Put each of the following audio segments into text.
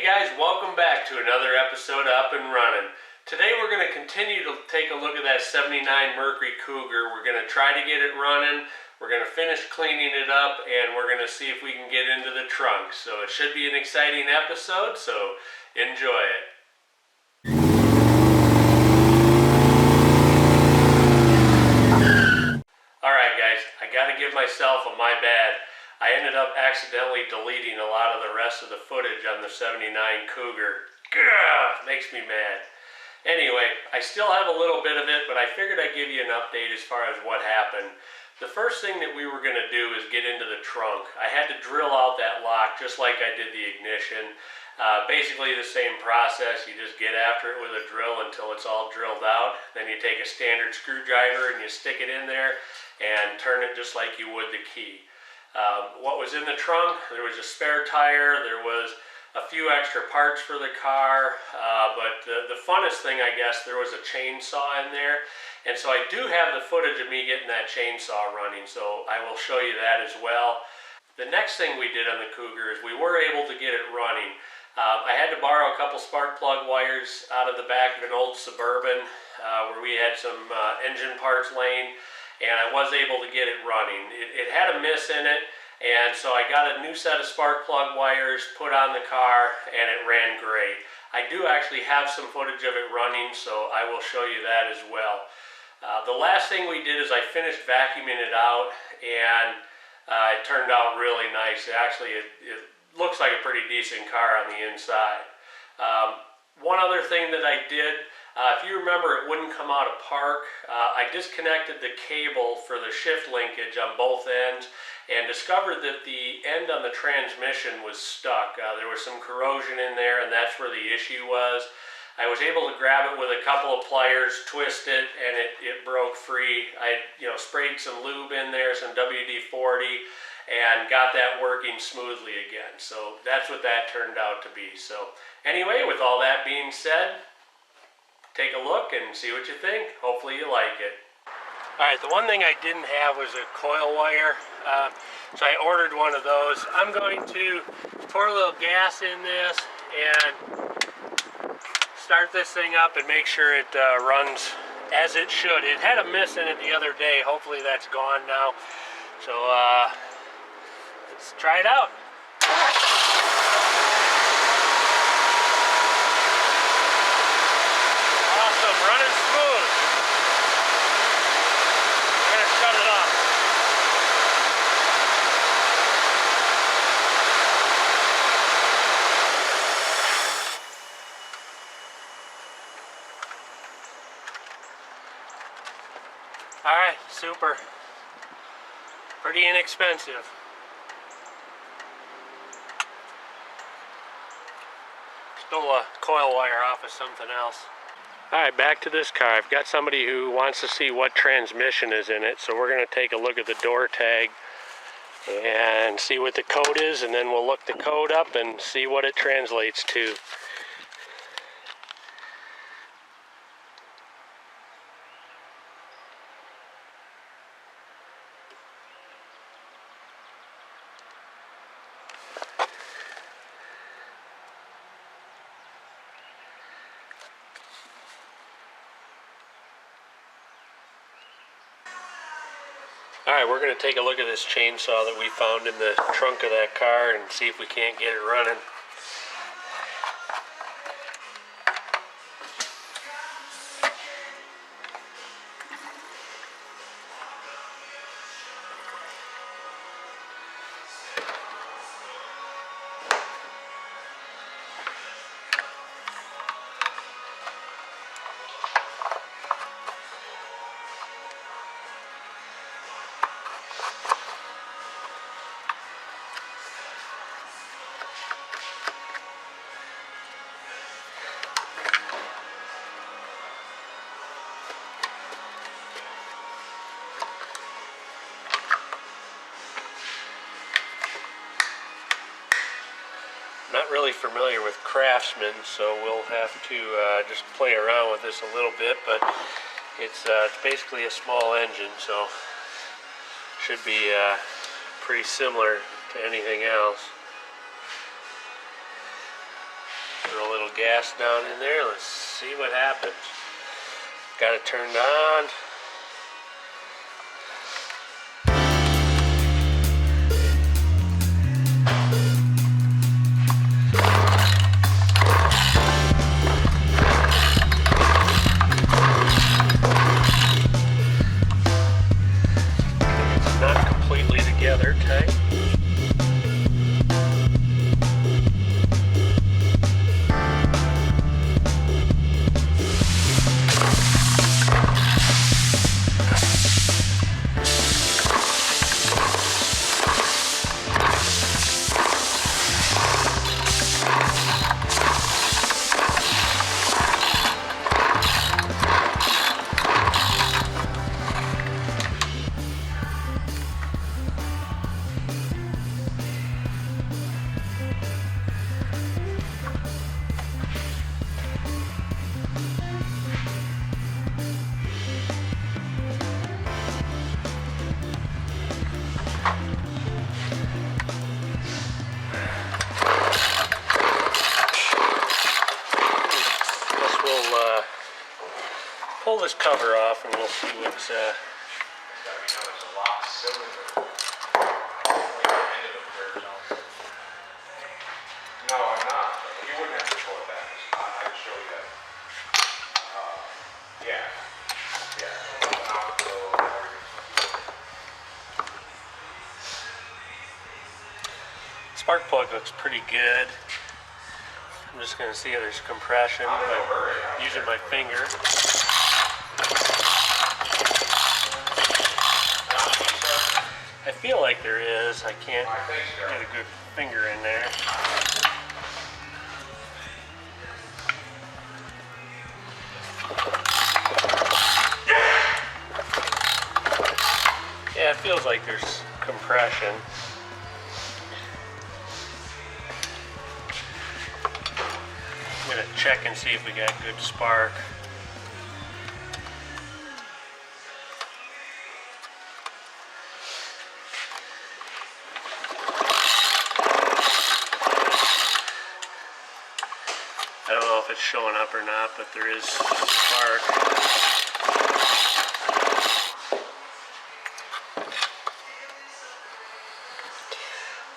Hey guys, welcome back to another episode of Up-N-Runnin. Today we're going to continue to take a look at that 79 Mercury Cougar. We're going to try to get it running, we're going to finish cleaning it up, and we're going to see if we can get into the trunk. So it should be an exciting episode, so enjoy it. Alright guys, I got to give myself a my bad. I ended up accidentally deleting a lot of the rest of the footage on the 79 Cougar. Gah, makes me mad. Anyway, I still have a little bit of it, but I figured I'd give you an update as far as what happened. The first thing that we were going to do is get into the trunk. I had to drill out that lock just like I did the ignition. Basically the same process. You just get after it with a drill until it's all drilled out. Then you take a standard screwdriver and you stick it in there and turn it just like you would the key. What was in the trunk? There was a spare tire, there was a few extra parts for the car, but the funnest thing, I guess, there was a chainsaw in there. And so I do have the footage of me getting that chainsaw running, so I will show you that as well. The next thing we did on the Cougar is we were able to get it running. I had to borrow a couple spark plug wires out of the back of an old Suburban where we had some engine parts laying. And I was able to get it running. It had a miss in it, and so I got a new set of spark plug wires put on the car, and it ran great. I do actually have some footage of it running, so I will show you that as well. The last thing we did is I finished vacuuming it out, and it turned out really nice. It looks like a pretty decent car on the inside. One other thing that I did, if you remember, it wouldn't come out of park. I disconnected the cable for the shift linkage on both ends and discovered that the end on the transmission was stuck. There was some corrosion in there, and that's where the issue was. I was able to grab it with a couple of pliers, twist it, and it broke free. I sprayed some lube in there, some WD-40, and got that working smoothly again. So that's what that turned out to be. So anyway, with all that being said, take a look and see what you think. Hopefully you like it. Alright, the one thing I didn't have was a coil wire, so I ordered one of those. I'm going to pour a little gas in this and start this thing up and make sure it runs as it should. It had a miss in it the other day. Hopefully that's gone now. So let's try it out. Running smooth. I'm going to shut it off. Alright, super. Pretty inexpensive. Stole a coil wire off of something else. Alright, back to this car. I've got somebody who wants to see what transmission is in it, so we're going to take a look at the door tag and see what the code is, and then we'll look the code up and see what it translates to. Alright, we're going to take a look at this chainsaw that we found in the trunk of that car and see if we can't get it running. Not really familiar with Craftsman, so we'll have to just play around with this a little bit, but it's basically a small engine, so should be pretty similar to anything else. Throw a little gas down in there. Let's see what happens. Got it turned on. It's not completely together, tight. Pull this cover off and we'll see what's No, I'm not. You wouldn't have to pull it back. I'd show you that. Yeah. spark plug looks pretty good. I'm just going to see if there's compression by using my finger. I feel like there is. I can't get a good finger in there. Yeah, it feels like there's compression. I'm going to check and see if we got good spark. I don't know if it's showing up or not, but there is spark.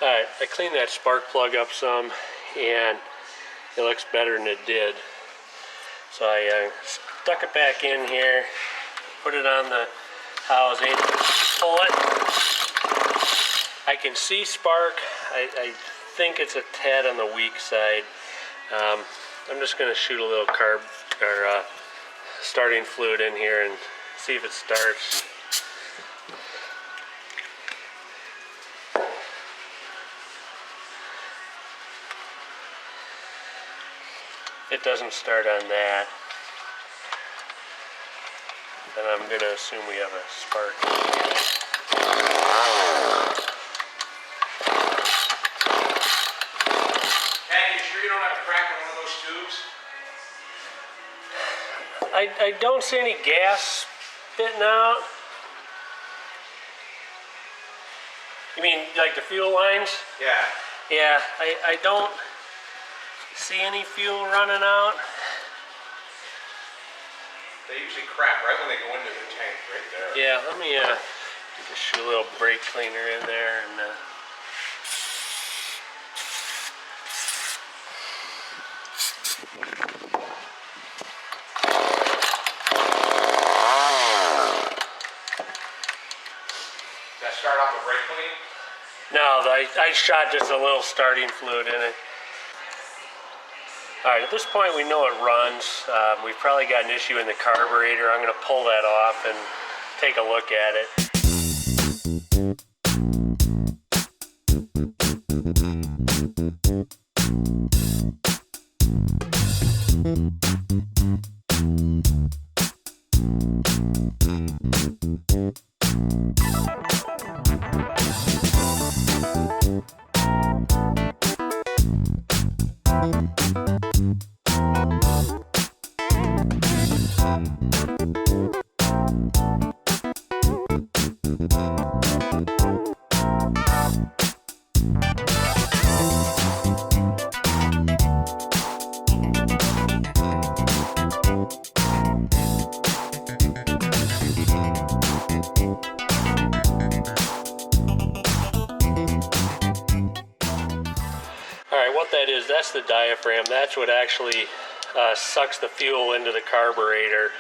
Alright, I cleaned that spark plug up some and it looks better than it did. So I stuck it back in here, put it on the housing, pull it. I can see spark. I think it's a tad on the weak side. I'm just going to shoot a little carb or starting fluid in here and see if it starts. It doesn't start on that. Then I'm going to assume we have a spark. Hey, you sure you don't have a crack in one of those tubes? I don't see any gas spitting out. You mean like the fuel lines? Yeah. Yeah, I don't see any fuel running out. They usually crack right when they go into the tank, right there. Yeah, let me just shoot a little brake cleaner in there and Does that start off with brake clean? no, I shot just a little starting fluid in it. Alright, at this point we know it runs. We've probably got an issue in the carburetor. I'm going to pull that off and take a look at it. Alright, what that is, that's the diaphragm. That's what actually sucks the fuel into the carburetor.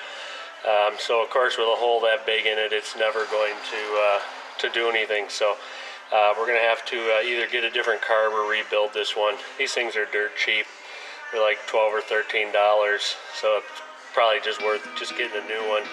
So of course with a hole that big in it, it's never going to do anything. So we're going to have to either get a different carb or rebuild this one. These things are dirt cheap. They're like $12 or $13. So it's probably just worth just getting a new one.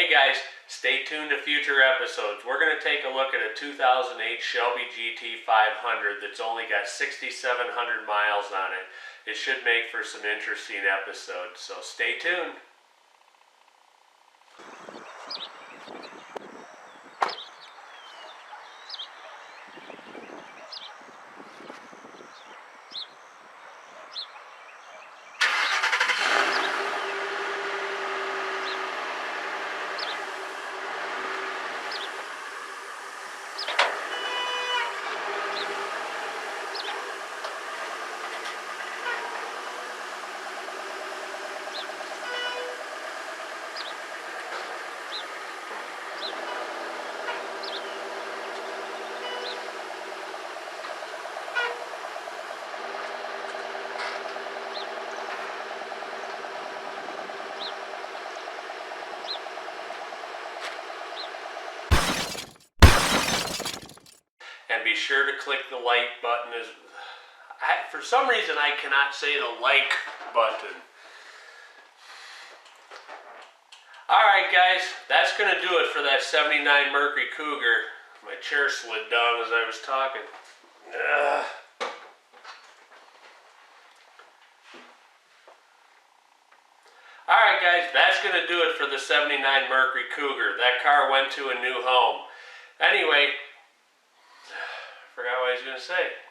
Hey guys, stay tuned to future episodes. We're going to take a look at a 2008 Shelby GT 500 that's only got 6,700 miles on it. It should make for some interesting episodes, so stay tuned. And be sure to click the like button. For some reason I cannot say the like button. Alright guys, that's going to do it for that 79 Mercury Cougar. My chair slid down as I was talking. Alright guys, that's going to do it for the 79 Mercury Cougar. That car went to a new home. Anyway, forgot what I was going to say.